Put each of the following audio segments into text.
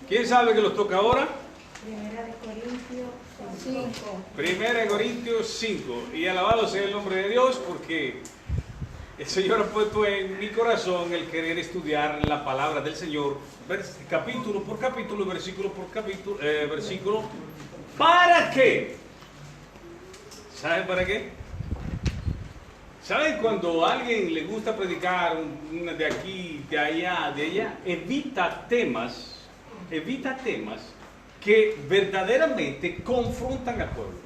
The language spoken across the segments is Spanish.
¿Quién sabe que los toca ahora? Primera de Corintios 5. Primera de Corintios 5. Y alabado sea el nombre de Dios, porque el Señor ha puesto en mi corazón el querer estudiar la palabra del Señor, capítulo por capítulo, versículo por versículo. ¿Para qué? ¿Saben para qué? ¿Saben cuando a alguien le gusta predicar de aquí, de allá, de allá? Evita temas que verdaderamente confrontan al pueblo.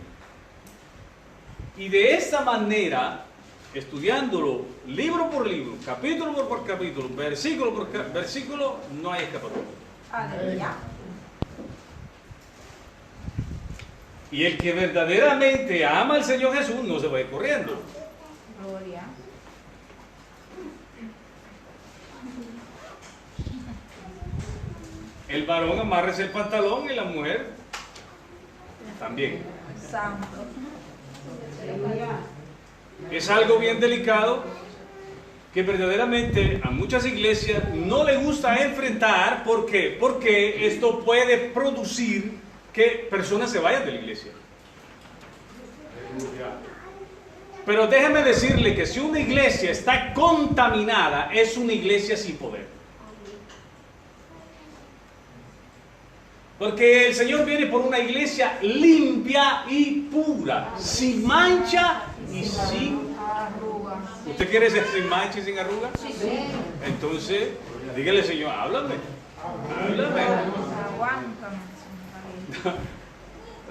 Y de esa manera, estudiándolo libro por libro, capítulo por capítulo, versículo por versículo, no hay escapatoria. Aleluya. Y el que verdaderamente ama al Señor Jesús no se va a ir corriendo. Gloria. El varón amárrese el pantalón y la mujer también. Santo. Es algo bien delicado que verdaderamente a muchas iglesias no les gusta enfrentar. ¿Por qué? Porque esto puede producir que personas se vayan de la iglesia. Pero déjeme decirle que si una iglesia está contaminada, es una iglesia sin poder. Porque el Señor viene por una iglesia limpia y pura, sin mancha y sin arruga. ¿Usted quiere ser sin mancha y sin arruga? Sí. Entonces, dígale, Señor, háblame. Aguántame.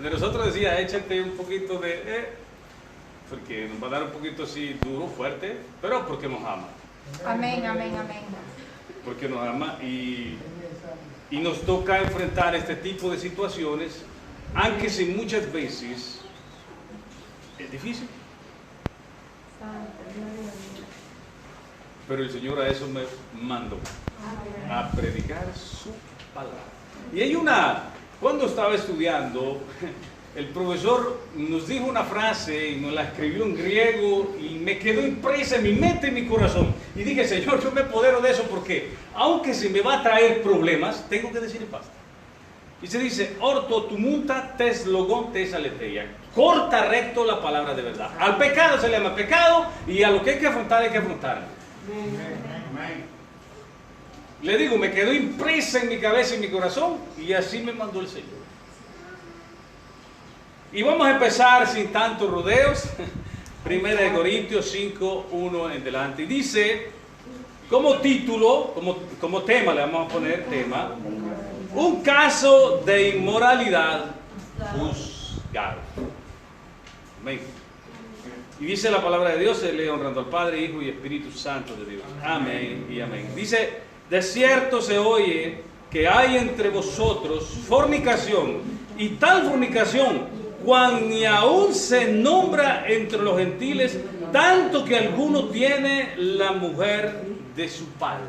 De nosotros decía, échate un poquito de... porque nos va a dar un poquito así duro, fuerte, pero porque nos ama. Amén, amén, amén. Porque nos ama y nos toca enfrentar este tipo de situaciones, aunque si muchas veces es difícil. Pero el Señor a eso me mandó, a predicar su palabra. Y hay cuando estaba estudiando, el profesor nos dijo una frase y nos la escribió en griego y me quedó impresa en mi mente y en mi corazón. Y dije, Señor, yo me apodero de eso porque, aunque se me va a traer problemas, tengo que decir basta. Y se dice, orto tumunta tes logon tes aletheia. Corta recto la palabra de verdad. Al pecado se le llama pecado y a lo que hay que afrontar hay que afrontar. Le digo, me quedó impresa en mi cabeza y en mi corazón y así me mandó el Señor. Y vamos a empezar sin tantos rodeos. Primera de Corintios 5, 1 en delante. Y dice, como título, como tema, le vamos a poner tema, un caso de inmoralidad juzgado. Amén. Y dice la palabra de Dios, se lee honrando al Padre, Hijo y Espíritu Santo de Dios. Amén y amén. Dice, de cierto se oye que hay entre vosotros fornicación, y tal fornicación cuando ni aún se nombra entre los gentiles, tanto que alguno tiene la mujer de su padre.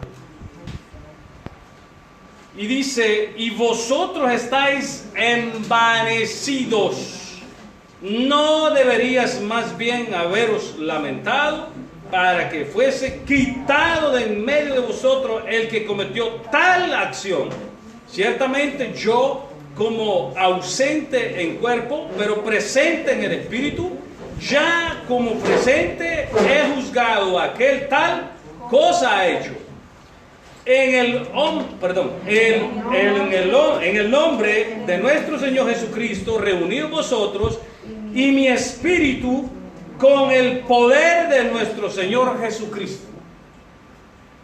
Y dice, y vosotros estáis envanecidos. ¿No deberías más bien haberos lamentado para que fuese quitado de en medio de vosotros el que cometió tal acción? Ciertamente yo, como ausente en cuerpo, pero presente en el espíritu, ya como presente he juzgado a aquel tal cosa ha hecho. En el nombre de nuestro Señor Jesucristo, reunidos vosotros y mi espíritu con el poder de nuestro Señor Jesucristo.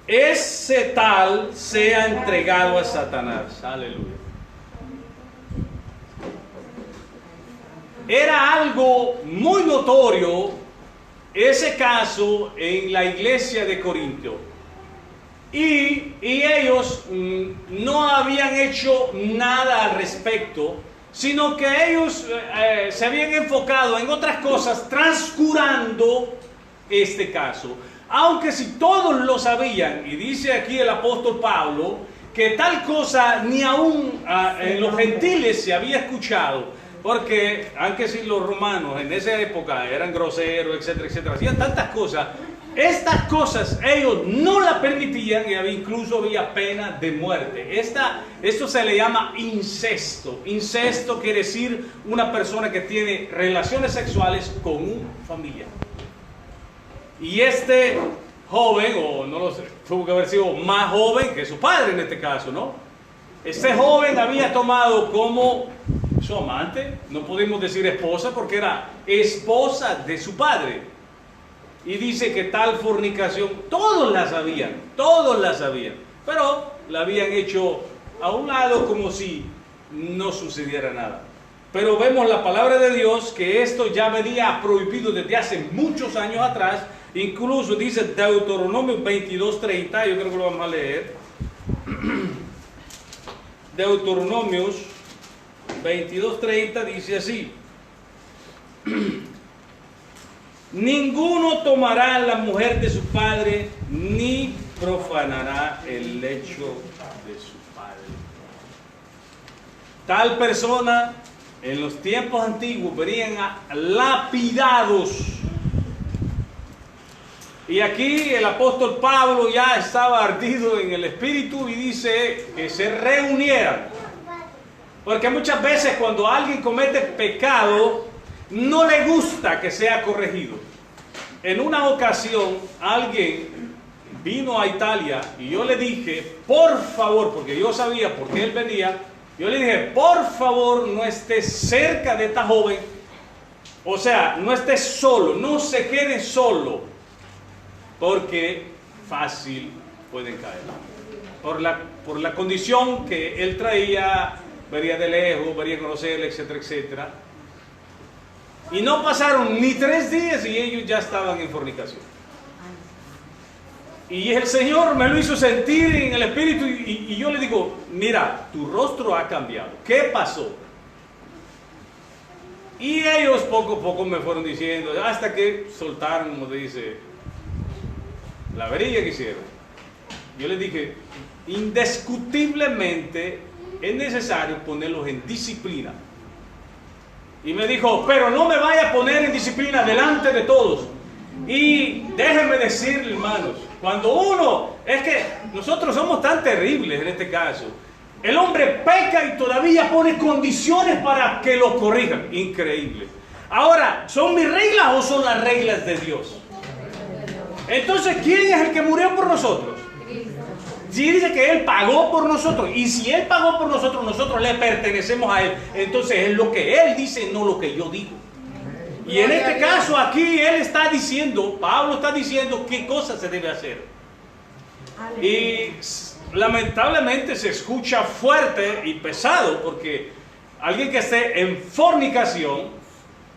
Ese tal sea entregado a Satanás. Aleluya. Era algo muy notorio ese caso en la iglesia de Corinto. Y ellos no habían hecho nada al respecto, sino que ellos se habían enfocado en otras cosas, transcurando este caso. Aunque si todos lo sabían, y dice aquí el apóstol Pablo, que tal cosa ni aún en los gentiles se había escuchado, porque aunque si los romanos en esa época eran groseros, etcétera, etcétera, hacían tantas cosas, Estas cosas ellos no la permitían y incluso había pena de muerte. Esto se le llama incesto. Incesto quiere decir una persona que tiene relaciones sexuales con un familiar. Y este joven, o no lo sé, tuvo que haber sido más joven que su padre en este caso, ¿no? Este joven había tomado como su amante, no podemos decir esposa porque era esposa de su padre. Y dice que tal fornicación, todos la sabían, pero la habían hecho a un lado como si no sucediera nada. Pero vemos la palabra de Dios que esto ya venía prohibido desde hace muchos años atrás. Incluso dice Deuteronomio 22:30, yo creo que lo vamos a leer. Deuteronomios 22:30 dice así: ninguno tomará la mujer de su padre, ni profanará el lecho de su padre. Tal persona en los tiempos antiguos venían lapidados. Y aquí el apóstol Pablo ya estaba ardido en el espíritu y dice que se reunieran. Porque muchas veces cuando alguien comete pecado, no le gusta que sea corregido. En una ocasión, alguien vino a Italia y yo le dije, por favor, porque yo sabía por qué él venía, yo le dije, por favor, no estés cerca de esta joven. O sea, no estés solo, no se quede solo. Porque fácil pueden caer. Por la condición que él traía, venía de lejos, venía a conocerle, etcétera, etcétera. Y no pasaron ni 3 días y ellos ya estaban en fornicación. Y el Señor me lo hizo sentir en el espíritu y yo le digo, mira, tu rostro ha cambiado. ¿Qué pasó? Y ellos poco a poco me fueron diciendo, hasta que soltaron, como dice, la verilla que hicieron. Yo les dije, indiscutiblemente es necesario ponerlos en disciplina. Y me dijo, pero no me vaya a poner en disciplina delante de todos. Y déjenme decirle, hermanos, cuando es que nosotros somos tan terribles en este caso. El hombre peca y todavía pone condiciones para que lo corrijan. Increíble. Ahora, ¿son mis reglas o son las reglas de Dios? Entonces, ¿quién es el que murió por nosotros? Si dice que Él pagó por nosotros, y si Él pagó por nosotros, nosotros le pertenecemos a Él. Entonces es lo que Él dice, no lo que yo digo. Y en este caso aquí Él está diciendo, Pablo está diciendo qué cosa se debe hacer. Y lamentablemente se escucha fuerte y pesado, porque alguien que esté en fornicación,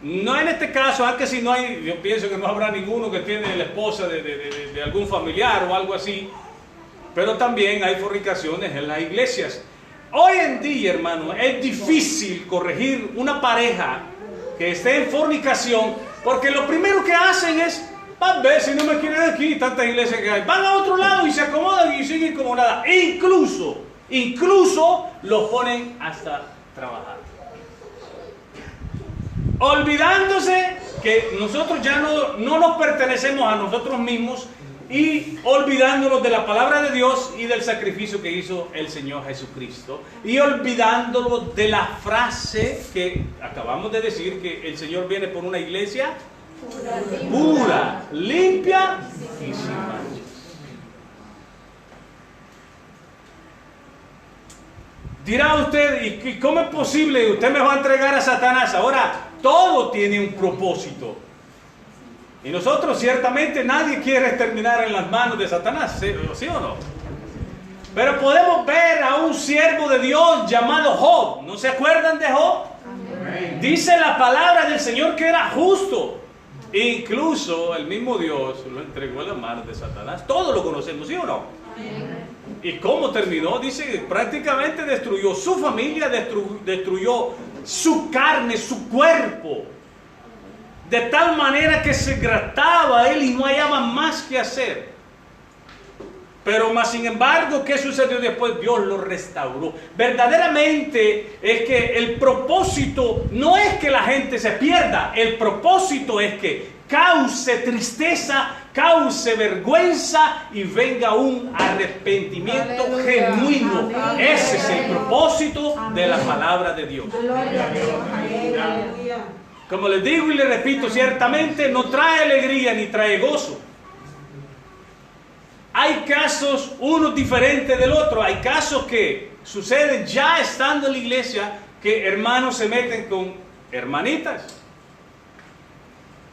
no en este caso, aunque si no hay, yo pienso que no habrá ninguno que tiene la esposa de algún familiar o algo así, pero también hay fornicaciones en las iglesias. Hoy en día, hermano, es difícil corregir una pareja que esté en fornicación, porque lo primero que hacen es, van a ver si no me quieren aquí, tantas iglesias que hay, van a otro lado y se acomodan y siguen como nada. Incluso los ponen hasta trabajar. Olvidándose que nosotros ya no nos pertenecemos a nosotros mismos y olvidándonos de la palabra de Dios y del sacrificio que hizo el Señor Jesucristo y olvidándonos de la frase que acabamos de decir, que el Señor viene por una iglesia pura, limpia y sin manchas. Dirá usted, ¿y cómo es posible? Usted me va a entregar a Satanás. Ahora, todo tiene un propósito. Y nosotros ciertamente nadie quiere terminar en las manos de Satanás, ¿sí o no? Pero podemos ver a un siervo de Dios llamado Job. ¿No se acuerdan de Job? Amén. Dice la palabra del Señor que era justo. Incluso el mismo Dios lo entregó en las manos de Satanás. Todos lo conocemos, ¿sí o no? Amén. ¿Y cómo terminó? Dice que prácticamente destruyó su familia, destruyó su carne, su cuerpo. De tal manera que se grataba él y no hallaba más que hacer. Pero más sin embargo, ¿qué sucedió después? Dios lo restauró. Verdaderamente es que el propósito no es que la gente se pierda. El propósito es que cause tristeza, cause vergüenza y venga un arrepentimiento Aleluya. genuino. Amén. Ese es el propósito de la palabra de Dios. Gloria a Dios. Aleluya. Como les digo y les repito, ciertamente no trae alegría ni trae gozo. Hay casos, uno diferente del otro. Hay casos que suceden ya estando en la iglesia, que hermanos se meten con hermanitas,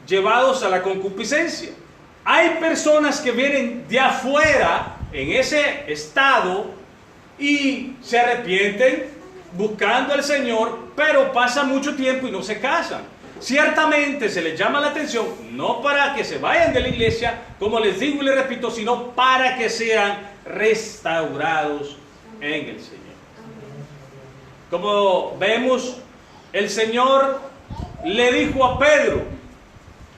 llevados a la concupiscencia. Hay personas que vienen de afuera, en ese estado, y se arrepienten buscando al Señor, pero pasa mucho tiempo y no se casan. Ciertamente se les llama la atención, no para que se vayan de la iglesia, como les digo y les repito, sino para que sean restaurados en el Señor. Como vemos, el Señor le dijo a Pedro: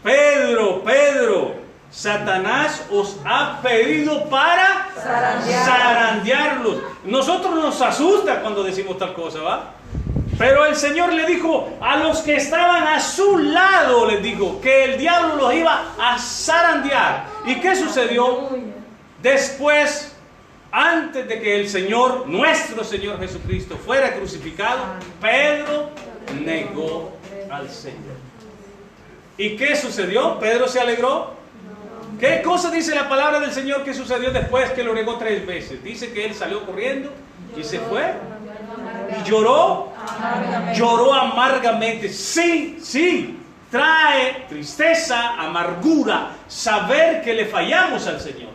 Pedro, Pedro, Satanás os ha pedido para zarandearlos. Nosotros nos asusta cuando decimos tal cosa, ¿va? Pero el Señor le dijo a los que estaban a su lado, les dijo que el diablo los iba a zarandear. ¿Y qué sucedió? Después, antes de que el Señor, nuestro Señor Jesucristo, fuera crucificado, Pedro negó al Señor. ¿Y qué sucedió? ¿Pedro se alegró? ¿Qué cosa dice la palabra del Señor que sucedió después que lo negó 3 veces? Dice que él salió corriendo y se fue. Y lloró amargamente. Sí, trae tristeza, amargura, saber que le fallamos al Señor.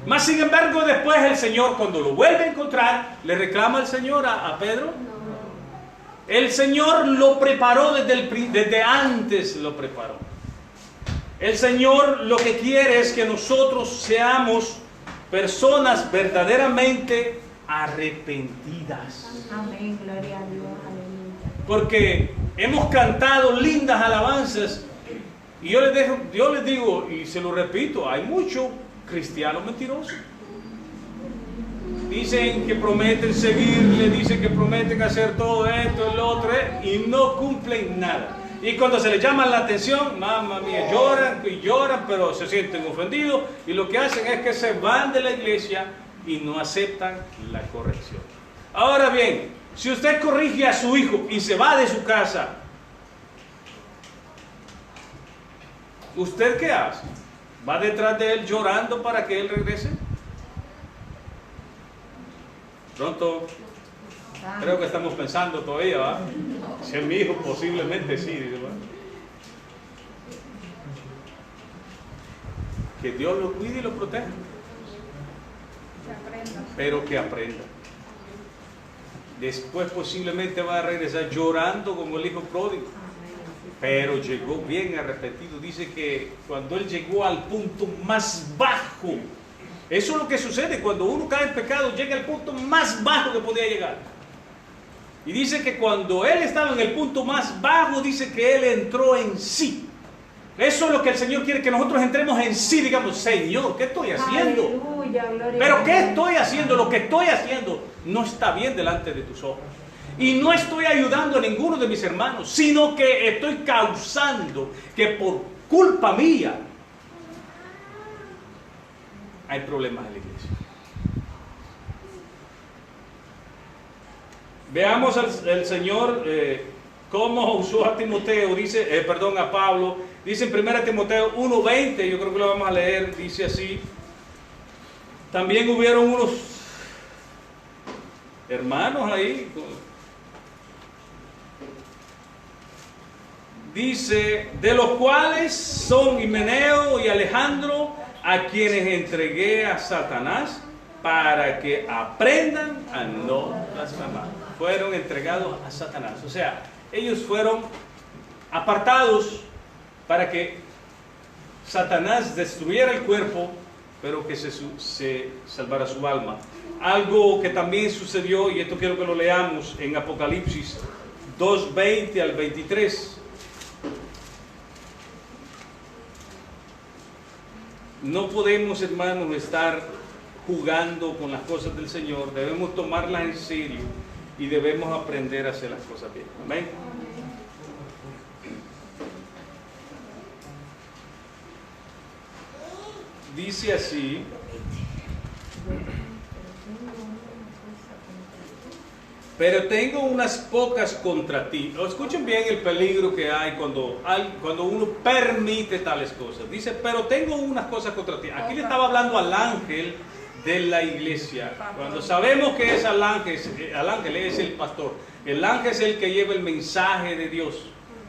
Mas sin embargo, después el Señor, cuando lo vuelve a encontrar, le reclama al Señor a Pedro. El Señor lo preparó desde antes, lo preparó. El Señor lo que quiere es que nosotros seamos personas verdaderamente arrepentidas. Amén, gloria a Dios, aleluya. Porque hemos cantado lindas alabanzas y yo les digo y se lo repito, hay muchos cristianos mentirosos. Dicen que prometen seguirle, dicen que prometen hacer todo esto, el otro, y no cumplen nada. Y cuando se les llama la atención, mamá mía, lloran y lloran, pero se sienten ofendidos y lo que hacen es que se van de la iglesia y no aceptan la corrección. Ahora bien, si usted corrige a su hijo y se va de su casa, ¿usted qué hace? ¿Va detrás de él llorando para que él regrese? Pronto, creo que estamos pensando todavía, ¿va? Si es mi hijo, posiblemente sí, dice, ¿va? Que Dios lo cuide y lo proteja. Pero que aprenda. Después posiblemente va a regresar llorando como el hijo pródigo. Pero llegó bien arrepentido. Dice que cuando él llegó al punto más bajo, eso es lo que sucede cuando uno cae en pecado, llega al punto más bajo que podía llegar. Y dice que cuando él estaba en el punto más bajo, dice que él entró en sí. Eso es lo que el Señor quiere, que nosotros entremos en sí, digamos, Señor, ¿qué estoy haciendo? Aleluya, gloria Pero a ¿qué Dios. estoy haciendo? Lo que estoy haciendo no está bien delante de tus ojos. Y no estoy ayudando a ninguno de mis hermanos, sino que estoy causando que por culpa mía hay problemas en la iglesia. Veamos al Señor cómo usó a Timoteo, dice, a Pablo, dice en 1 Timoteo 1:20, yo creo que lo vamos a leer, dice así: también hubieron unos hermanos ahí, dice, de los cuales son Himeneo y Alejandro, a quienes entregué a Satanás para que aprendan a no blasfemar. Fueron entregados a Satanás, o sea, ellos fueron apartados para que Satanás destruyera el cuerpo, pero que se salvara su alma. Algo que también sucedió, y esto quiero que lo leamos en Apocalipsis 2:20 al 23. No podemos, hermanos, estar jugando con las cosas del Señor. Debemos tomarlas en serio y debemos aprender a hacer las cosas bien. Amén. dice así. Pero tengo unas pocas contra ti. Escuchen bien el peligro que hay cuando uno permite tales cosas. Dice, pero tengo unas cosas contra ti. Aquí le estaba hablando al ángel de la iglesia. Cuando sabemos que es al ángel es el pastor. El ángel es el que lleva el mensaje de Dios,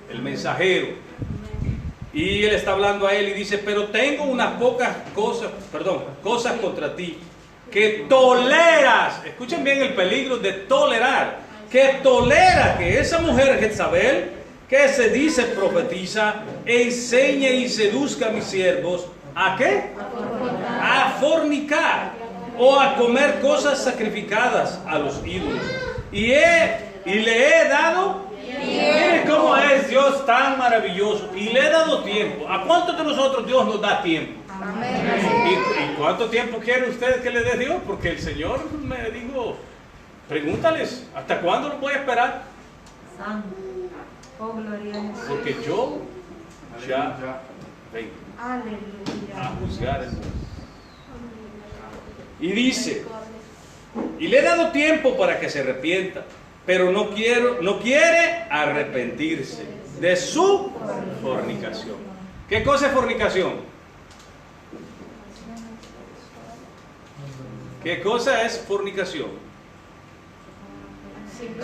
el mensajero. Y él está hablando a él y dice, pero tengo unas pocas cosas contra ti. Que toleras, escuchen bien el peligro de tolerar, que tolera que esa mujer Jezabel, que se dice profetiza, enseñe y seduzca a mis siervos, ¿a qué? A fornicar o a comer cosas sacrificadas a los ídolos. Y le he dado, miren cómo es Dios tan maravilloso, y le he dado tiempo. ¿A cuántos de nosotros Dios nos da tiempo? ¿Y cuánto tiempo quiere usted que le dé Dios? Porque el Señor me dijo, pregúntales, ¿hasta cuándo lo voy a esperar? Oh, gloria a Jesús. Porque yo ya vengo Aleluya. a juzgar el mundo. Y dice, y le he dado tiempo para que se arrepienta, pero no quiere arrepentirse de su fornicación. ¿Qué cosa es fornicación? ¿Qué cosa es fornicación?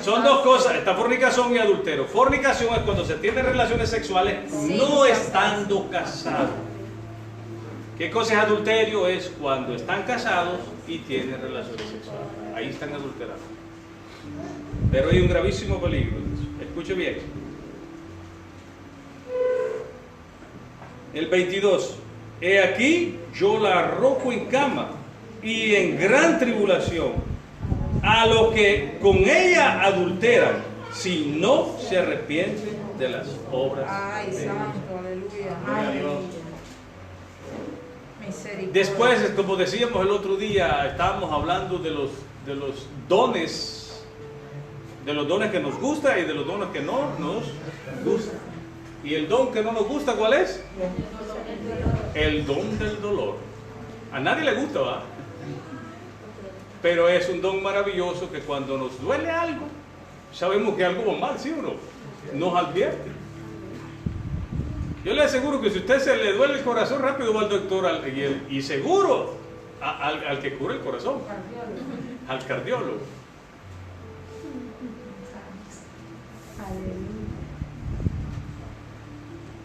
Son dos cosas, está fornicación y adulterio. Fornicación es cuando se tienen relaciones sexuales no estando casados. ¿Qué cosa es adulterio? Es cuando están casados y tienen relaciones sexuales. Ahí están adulterando. Pero hay un gravísimo peligro. Escuche bien. El 22. He aquí, yo la arrojo en cama y en gran tribulación a los que con ella adulteran, si no se arrepienten de las obras. Ay, santo, aleluya. Misericordia. Después, como decíamos el otro día, estábamos hablando de los dones, de los dones que nos gustan y de los dones que no nos gustan. ¿Y el don que no nos gusta cuál es? El don del dolor. A nadie le gusta, ¿va? Pero es un don maravilloso que cuando nos duele algo, sabemos que algo va mal, ¿sí o no? Nos advierte. Yo le aseguro que si a usted se le duele el corazón, rápido va al doctor y seguro al que cura el corazón, al cardiólogo.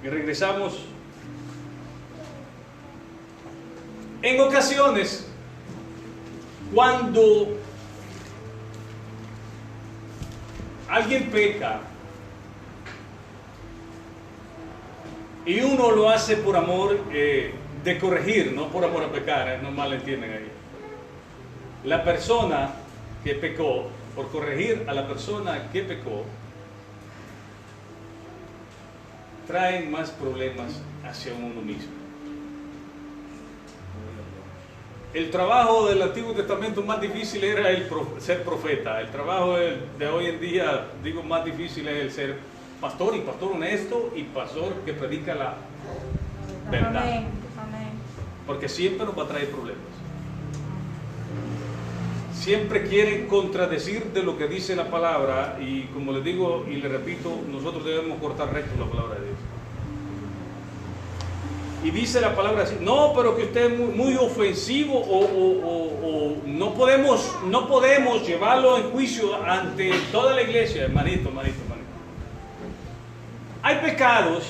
Y regresamos. En ocasiones, cuando alguien peca y uno lo hace por amor de corregir, no por amor a pecar, no malentienden ahí. La persona que pecó, por corregir a la persona que pecó, traen más problemas hacia uno mismo. El trabajo del Antiguo Testamento más difícil era ser profeta. El trabajo de hoy en día, digo, más difícil es el ser pastor, y pastor honesto, y pastor que predica la verdad. Amén. Amén. Porque siempre nos va a traer problemas. Siempre quieren contradecir de lo que dice la palabra, y como les digo y les repito, nosotros debemos cortar recto la palabra de Dios. Y dice la palabra así, no, pero que usted es muy ofensivo o no podemos llevarlo en juicio ante toda la iglesia, hermanito. Hay pecados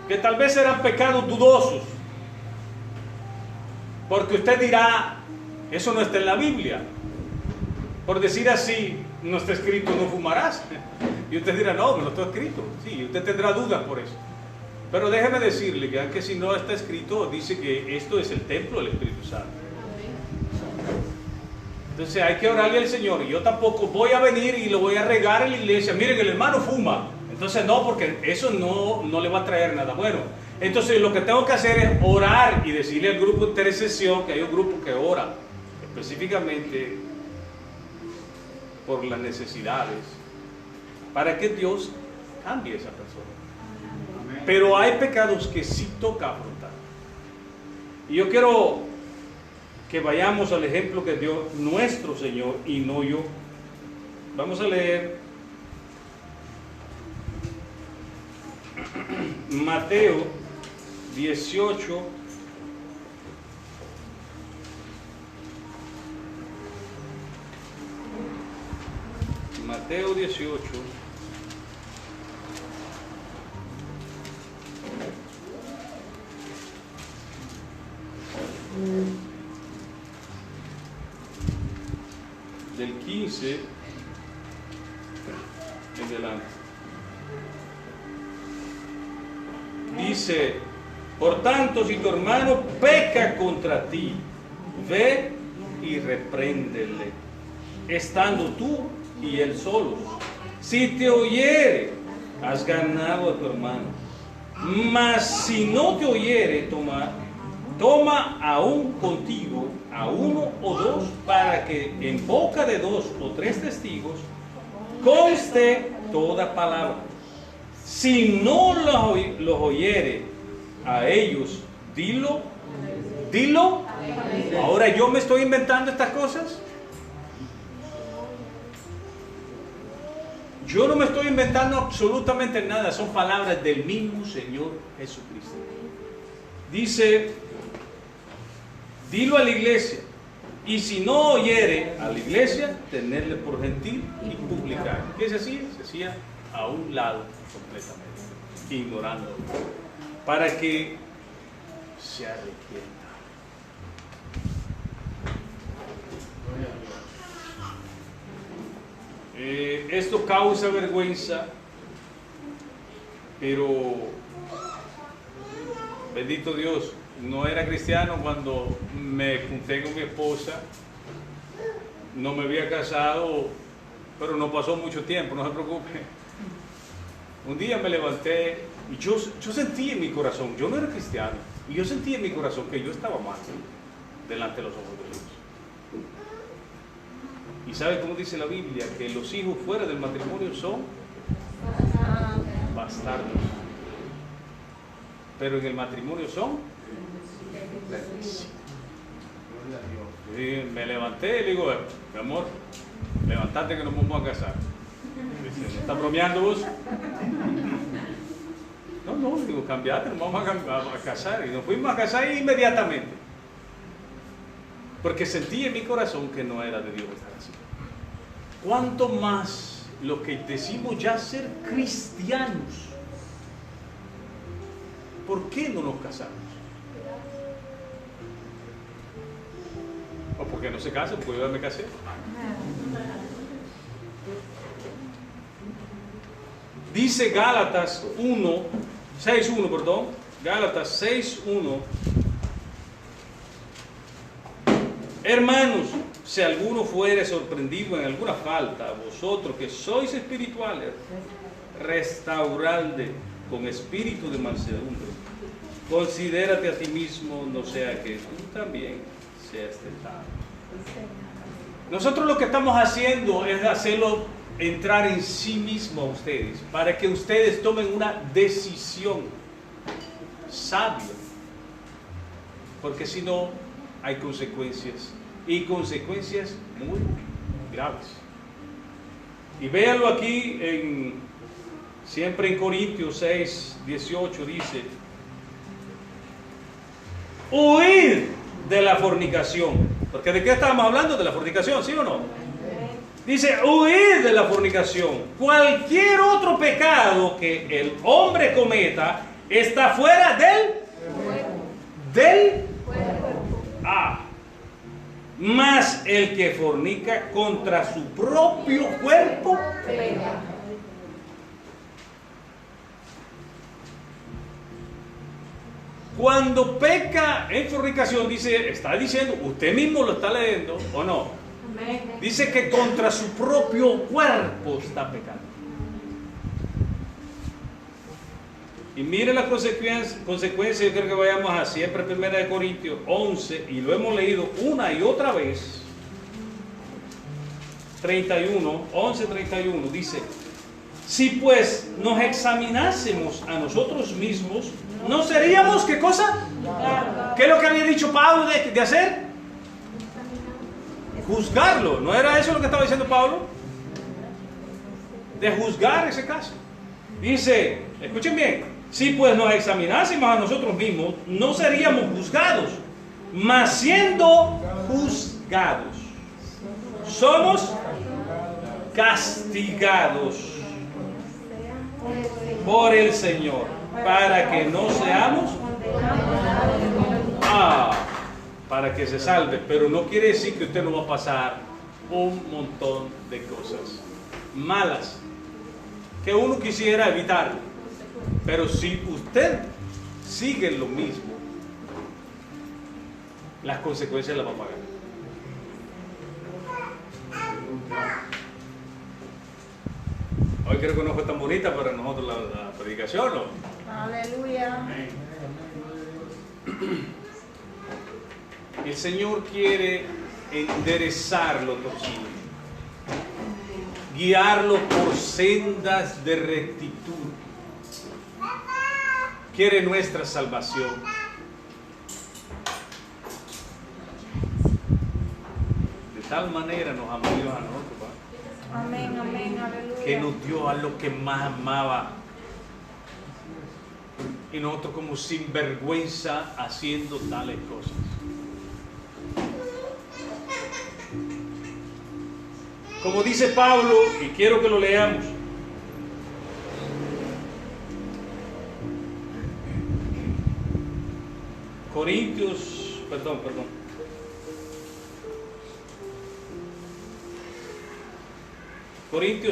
que tal vez serán pecados dudosos, porque usted dirá, eso no está en la Biblia. Por decir así, no está escrito no fumarás. Y usted dirá, no está escrito. Sí, usted tendrá dudas por eso. Pero déjeme decirle que aunque si no está escrito, dice que esto es el templo del Espíritu Santo. Entonces hay que orarle al Señor. Y yo tampoco voy a venir y lo voy a regar en la iglesia. Miren, el hermano fuma. Entonces no, porque eso no le va a traer nada bueno. Entonces lo que tengo que hacer es orar y decirle al grupo de intercesión, que hay un grupo que ora específicamente por las necesidades, para que Dios cambie a esa persona. Pero hay pecados que sí toca afrontar. Y yo quiero que vayamos al ejemplo que dio nuestro Señor y no yo. Vamos a leer Mateo 18. Mateo 18. Del 15 en adelante. Dice, por tanto, si tu hermano peca contra ti, ve y repréndele, estando tú y él solos. Si te oyere, has ganado a tu hermano. Mas si no te oyere, toma aún contigo a uno o dos, para que en boca de 2 o 3 testigos conste toda palabra. Si no los oyere a ellos, dilo. Ahora yo me estoy inventando estas cosas. Yo no me estoy inventando absolutamente nada, son palabras del mismo Señor Jesucristo. Dice, dilo a la iglesia, y si no oyere a la iglesia, tenerle por gentil y publicar. ¿Qué se hacía? Se hacía a un lado completamente, ignorando, para que se arrepienta. Esto causa vergüenza, pero bendito Dios, no era cristiano cuando me junté con mi esposa, no me había casado, pero no pasó mucho tiempo, no se preocupe. Un día me levanté y yo sentí en mi corazón, yo no era cristiano, y yo sentí en mi corazón que yo estaba mal delante de los ojos de Dios. ¿Y sabe cómo dice la Biblia? Que los hijos fuera del matrimonio son bastardos, pero en el matrimonio son bendecidos. Y me levanté y le digo, mi amor, levantate que nos vamos a casar. Dice, ¿me estás bromeando vos? No, digo, cambiate, nos vamos a casar. Y nos fuimos a casar inmediatamente. Porque sentí en mi corazón que no era de Dios estar así. ¿Cuánto más los que decimos ya ser cristianos? ¿Por qué no nos casamos? ¿O por qué no se casan? Porque yo ya me casé. Dice Gálatas 6:1, perdón. Gálatas 6:1. Hermanos, si alguno fuere sorprendido en alguna falta, vosotros que sois espirituales, restauradle con espíritu de mansedumbre. Considérate a ti mismo, no sea que tú también seas tentado. Nosotros lo que estamos haciendo es hacerlo entrar en sí mismo a ustedes, para que ustedes tomen una decisión sabia, porque si no hay consecuencias, y consecuencias muy graves. Y véanlo aquí siempre en Corintios 6:18 dice, huid de la fornicación. Porque ¿de qué estamos hablando? De la fornicación, ¿sí o no? Dice, huid de la fornicación. Cualquier otro pecado que el hombre cometa está fuera del mas el que fornica contra su propio cuerpo peca. Cuando peca en fornicación, está diciendo, usted mismo lo está leyendo, ¿o no? Dice que contra su propio cuerpo está pecando. Y mire las consecuencias, yo creo que vayamos a siempre 1 Corintios 11, y lo hemos leído una y otra vez. 11:31 dice, si pues nos examinásemos a nosotros mismos, ¿no seríamos qué cosa? ¿Qué es lo que había dicho Pablo de hacer? Juzgarlo. ¿No era eso lo que estaba diciendo Pablo? De juzgar ese caso. Dice, escuchen bien, si pues nos examinásemos a nosotros mismos, no seríamos juzgados, mas siendo juzgados, somos castigados por el Señor, para que no seamos, para que se salve. Pero no quiere decir que usted no va a pasar un montón de cosas malas que uno quisiera evitar. Pero si usted sigue lo mismo, las consecuencias las va a pagar. Hoy creo que no fue tan bonita para nosotros la predicación, ¿no? Aleluya. El Señor quiere enderezar lo torcido, guiarlo por sendas de rectitud. Quiere nuestra salvación. De tal manera nos amó Dios a nosotros, ¿va? Amén, amén, aleluya. Que nos dio a lo que más amaba. Y nosotros como sinvergüenza haciendo tales cosas. Como dice Pablo, y quiero que lo leamos. Corintios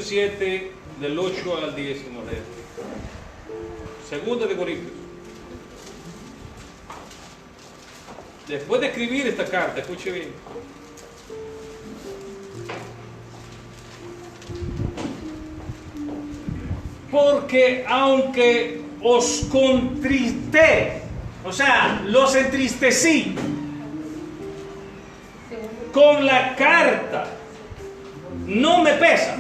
7, del 8 al 10, como leer. Segunda de Corintios. Después de escribir esta carta, escuche bien. Porque aunque os contriste, o sea, los entristecí con la carta, no me pesa.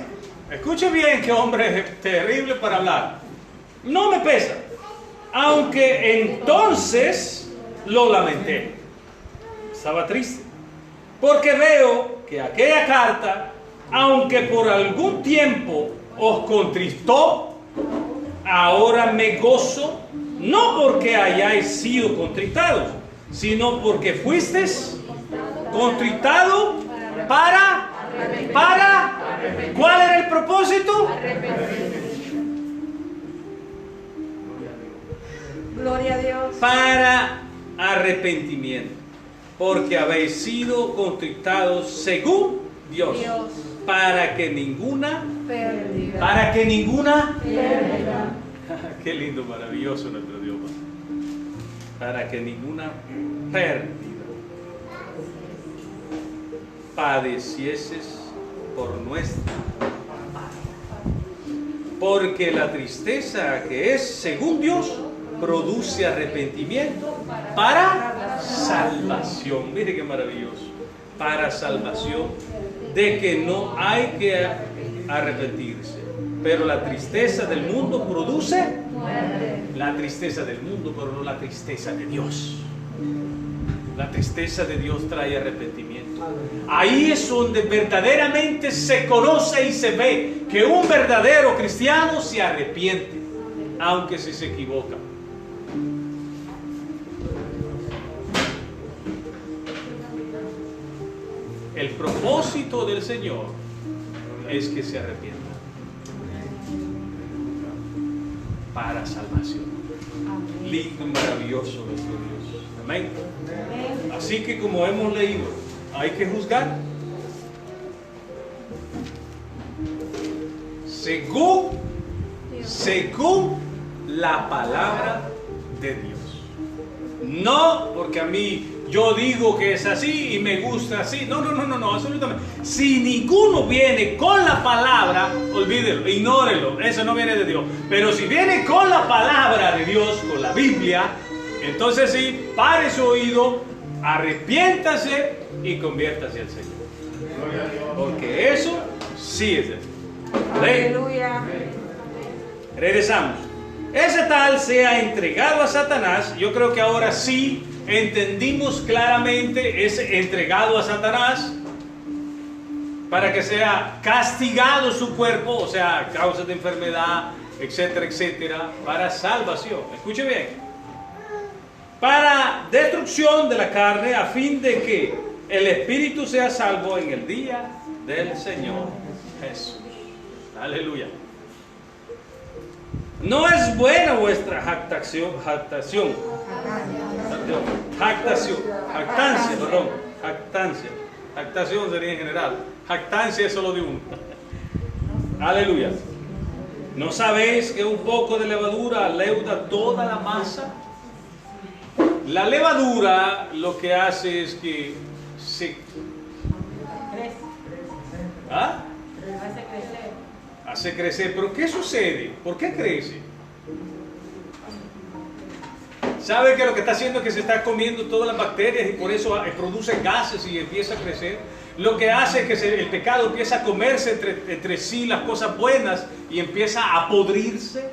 Escuche bien, que hombre terrible para hablar. No me pesa, aunque entonces lo lamenté. Estaba triste, porque veo que aquella carta, aunque por algún tiempo os contristó, ahora me gozo, no porque hayáis sido contristados, sino porque fuisteis contristado para, ¿cuál era el propósito? Gloria a Dios. Para arrepentimiento, porque habéis sido contristados según Dios. Para que ninguna pérdida. Qué lindo, maravilloso nuestro Dios. Para que ninguna pérdida padecieses por nuestra parte. Porque la tristeza que es según Dios produce arrepentimiento para salvación. Mire qué maravilloso. Para salvación, de que no hay que arrepentirse. Pero la tristeza del mundo produce la tristeza del mundo, pero no la tristeza de Dios. La tristeza de Dios trae arrepentimiento. Ahí es donde verdaderamente se conoce y se ve que un verdadero cristiano se arrepiente, aunque si se equivoca. El propósito del Señor es que se arrepienta para salvación. Lindo y maravilloso nuestro Dios. Amén. Así que, como hemos leído, hay que juzgar según la palabra de Dios. No porque a mí yo digo que es así y me gusta así. No, absolutamente. Si ninguno viene con la palabra, olvídelo, ignórelo, eso no viene de Dios. Pero si viene con la palabra de Dios, con la Biblia, entonces sí, pare su oído, arrepiéntase y conviértase al Señor. Porque eso sí es Dios. Aleluya. Regresamos. ese tal sea entregado a Satanás. Yo creo que ahora sí entendimos claramente ese entregado a Satanás, para que sea castigado su cuerpo, o sea, a causa de enfermedad, etcétera, etcétera, para salvación. Escuche bien. Para destrucción de la carne, a fin de que el espíritu sea salvo en el día del Señor Jesús. Aleluya. No es buena vuestra jactancia sería en general, jactancia es solo de uno. Aleluya. ¿No sabéis que un poco de levadura leuda toda la masa? La levadura lo que hace es que se... ¿Ah? Hace crecer. ¿Pero qué sucede? ¿Por qué crece? ¿Sabe que lo que está haciendo es que se está comiendo todas las bacterias y por eso produce gases y empieza a crecer? Lo que hace es que el pecado empieza a comerse entre sí las cosas buenas y empieza a podrirse.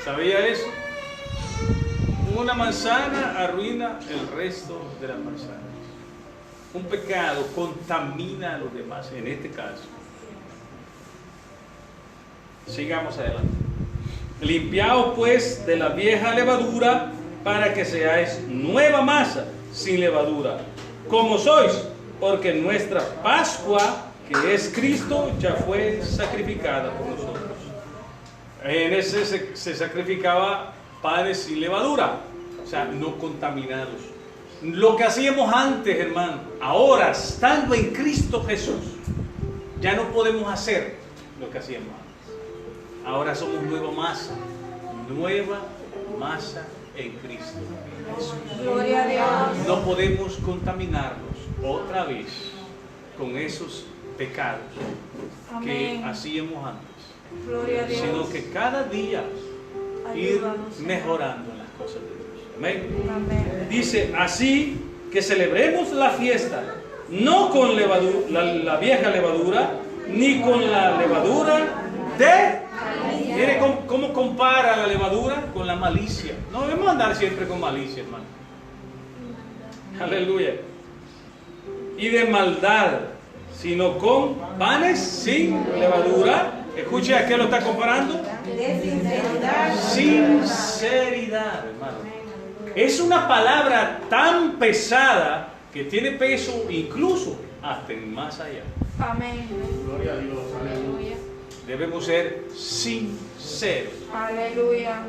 ¿Sabía eso? Una manzana arruina el resto de las manzanas. Un pecado contamina a los demás, en este caso. Sigamos adelante. Limpiaos pues de la vieja levadura para que seáis nueva masa, sin levadura, como sois, porque nuestra Pascua, que es Cristo, ya fue sacrificada por nosotros. En ese se sacrificaba panes sin levadura, o sea, no contaminados. Lo que hacíamos antes, hermano, ahora, estando en Cristo Jesús, ya no podemos hacer lo que hacíamos antes. Ahora somos nueva masa en Cristo Jesús. Gloria a Dios. No podemos contaminarnos otra vez con esos pecados que Amén. hacíamos antes, Gloria a Dios. sino que cada día ir Ayúdanos, Señor. mejorando en las cosas de Dios. Amén. Amén. Dice, así que celebremos la fiesta, no con la vieja levadura, ni con la levadura de... Mire cómo compara la levadura con la malicia. No debemos andar siempre con malicia, hermano. Aleluya. Y de maldad, sino con panes sin levadura. Escuche, ¿a qué lo está comparando? De sinceridad. Sinceridad, hermano. Es una palabra tan pesada que tiene peso incluso hasta en más allá. Amén. Gloria a Dios. Aleluya. Debemos ser sinceros. Aleluya.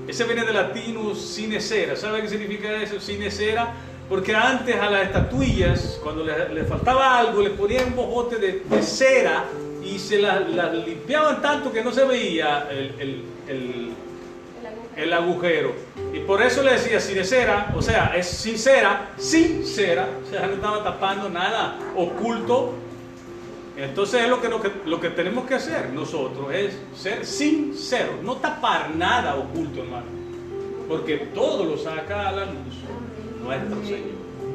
Ese viene del latino sinecera. ¿Sabe qué significa eso? Sinecera. Porque antes a las estatuillas, cuando les faltaba algo, les ponían un bojote de cera y se las limpiaban tanto que no se veía el agujero. Y por eso le decía sinecera, o sea, es sincera, sincera. O sea, no estaba tapando nada oculto. Entonces es lo que tenemos que hacer nosotros, es ser sinceros, no tapar nada oculto, hermano, porque todo lo saca a la luz nuestro Señor.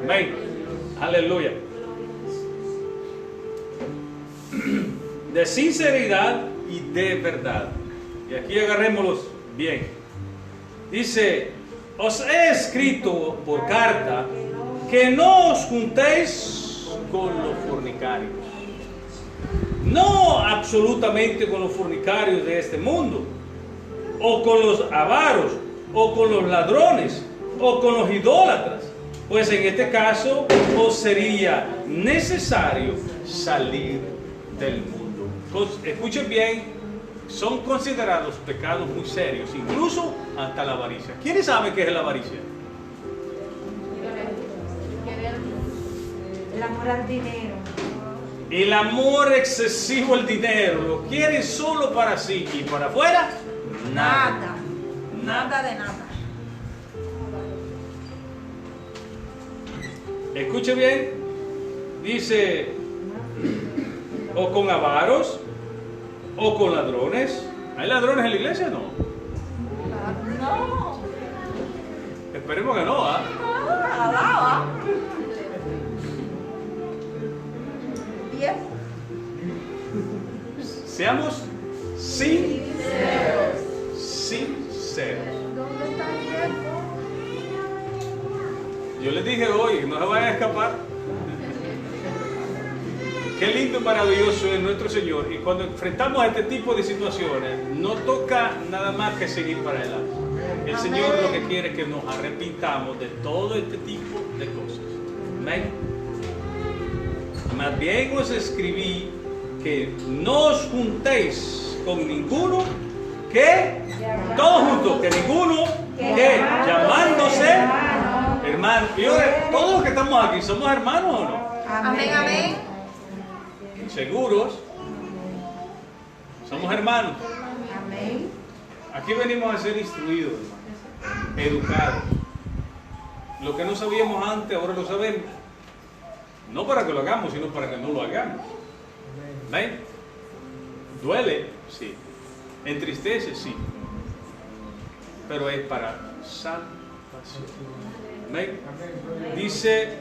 Amén. Aleluya. De sinceridad y de verdad. Y aquí agarrémoslos bien. Dice, os he escrito por carta que no os juntéis con los fornicarios. No absolutamente con los fornicarios de este mundo, o con los avaros, o con los ladrones, o con los idólatras, pues en este caso os sería necesario salir del mundo. Escuchen bien, son considerados pecados muy serios, incluso hasta la avaricia. ¿Quiénes saben qué es la avaricia? El amor al dinero. El amor excesivo al dinero, lo quiere solo para sí y para afuera, nada. Nada de nada. Escuche bien, dice, o con avaros, o con ladrones. ¿Hay ladrones en la iglesia? No. No. Esperemos que no, ¿ah? Alaba. Seamos sinceros. dije hoy, no se vayan a escapar. Qué lindo y maravilloso es nuestro Señor. Y cuando enfrentamos este tipo de situaciones, no toca nada más que seguir para adelante. El Señor lo que quiere es que nos arrepintamos de todo este tipo de cosas. Amén. Más bien os escribí que no os juntéis con ninguno que, todos juntos, que ninguno que llamándose hermano. Y ahora, todos los que estamos aquí, ¿somos hermanos o no? Amén, amén. ¿Seguros? Somos hermanos. Amén. Aquí venimos a ser instruidos, hermanos, educados. Lo que no sabíamos antes, ahora lo sabemos. No para que lo hagamos, sino para que no lo hagamos. ¿Ven? Duele, sí. Entristece, sí. Pero es para salvación. ¿Ven? Dice,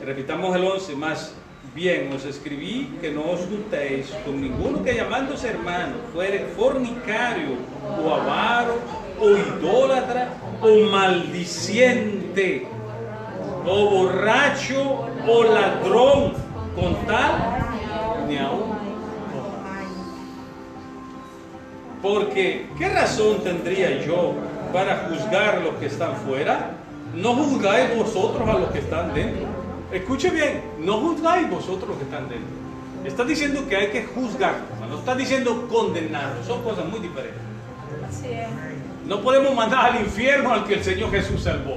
repitamos el 11, más bien os escribí que no os juntéis con ninguno que llamándose hermano fuere fornicario o avaro o idólatra o maldiciente o borracho o ladrón, con tal ni aún. Porque ¿qué razón tendría yo para juzgar a los que están fuera? No juzgáis vosotros a los que están dentro. Escuche bien, no juzgáis vosotros los que están dentro. Está diciendo que hay que juzgar, no está diciendo condenarlos, son cosas muy diferentes. Así es. No podemos mandar al infierno al que el Señor Jesús salvó.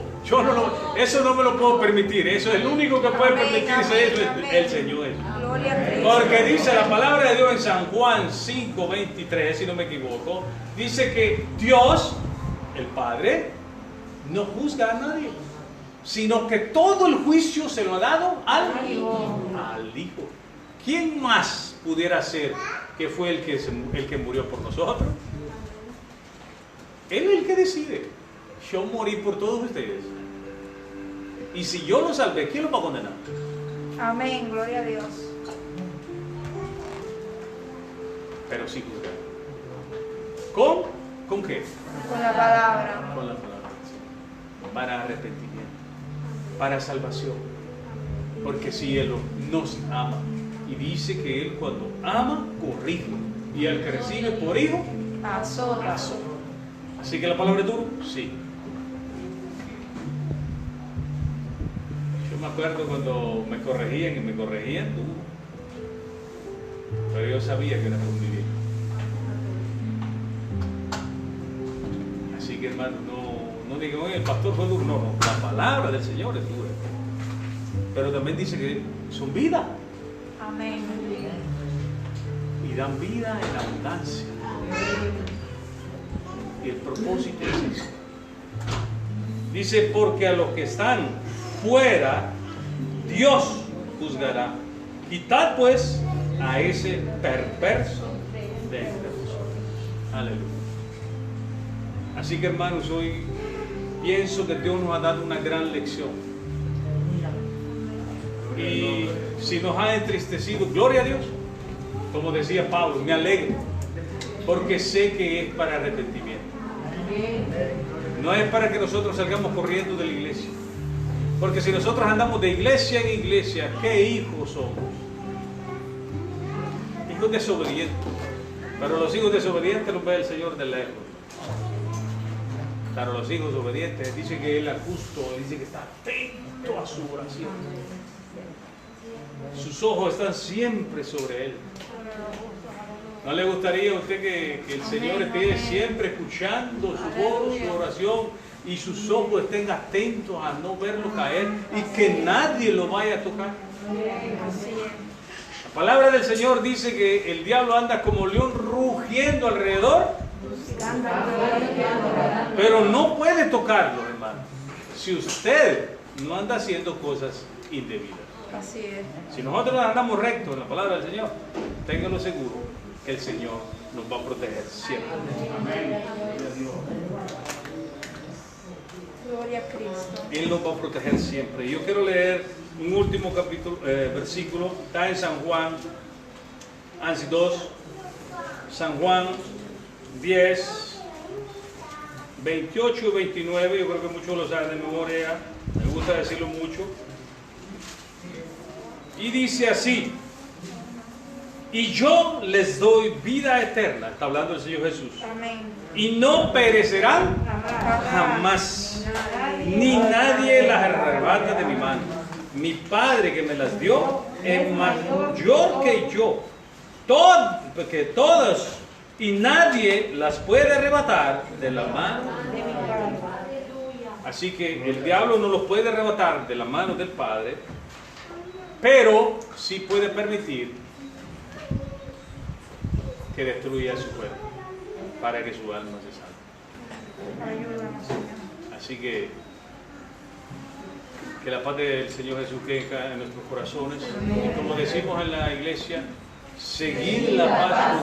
Eso no me lo puedo permitir. Eso es el único que puede permitirse eso, es el Señor Jesús. Gloria a Cristo. Porque dice la palabra de Dios en San Juan 5:23, si no me equivoco, dice que Dios, el Padre, no juzga a nadie, sino que todo el juicio se lo ha dado al Hijo. ¿Quién más pudiera ser que fue el que murió por nosotros? Él es el que decide. Yo morí por todos ustedes. Y si yo lo salvé, ¿quién lo va a condenar? Amén, gloria a Dios. Pero sí juzgar. ¿Con qué? Con la palabra. Con la palabra. Para arrepentimiento, para salvación. Porque si Él nos ama y dice que Él cuando ama, corrige. Y al que recibe por hijo, Azota. Así que la palabra es duro, sí. Yo me acuerdo cuando me corregían duro. Pero yo sabía que era por mi bien. Así que hermano, no digan, oye, el pastor fue duro. No, la palabra del Señor es dura. Pero también dice que son vida. Amén. Y dan vida en abundancia. Y el propósito es eso. Dice, porque a los que están fuera, Dios juzgará. Quitad pues a ese perverso de entre vosotros. Aleluya. Así que hermanos, hoy pienso que Dios nos ha dado una gran lección. Y si nos ha entristecido, gloria a Dios. Como decía Pablo, me alegro. Porque sé que es para arrepentimiento. No es para que nosotros salgamos corriendo de la iglesia. Porque si nosotros andamos de iglesia en iglesia, ¿qué hijos somos? Hijos desobedientes. Pero los hijos desobedientes los ve el Señor de lejos. Pero los hijos obedientes, dice que Él es justo, dice que está atento a su oración. Sus ojos están siempre sobre Él. ¿No le gustaría a usted que el Señor esté siempre escuchando su voz, su oración, y sus ojos estén atentos a no verlo caer y que nadie lo vaya a tocar? La palabra del Señor dice que el diablo anda como león rugiendo alrededor, pero no puede tocarlo, hermano, si usted no anda haciendo cosas indebidas. Así es. Si nosotros andamos rectos en la palabra del Señor, ténganlo seguro, el Señor nos va a proteger siempre. Amén. Gloria a Cristo. Él nos va a proteger siempre. Yo quiero leer un último capítulo, versículo, está en San Juan, Ansi 2, San Juan 10, 28 y 29, yo creo que muchos lo saben de memoria. Me gusta decirlo mucho. Y dice así: y yo les doy vida eterna. Está hablando el Señor Jesús. Amén. Y no perecerán jamás, ni nadie las arrebata de mi mano. Mi Padre que me las dio es mayor que yo. Porque todos y nadie las puede arrebatar de la mano de mi Padre. Así que el diablo no los puede arrebatar de la mano del Padre, pero sí puede permitir que destruya su cuerpo para que su alma se salve. Ayúdanos, Señor. Así que la paz del Señor Jesús quede en nuestros corazones. Y como decimos en la iglesia, seguir la paz.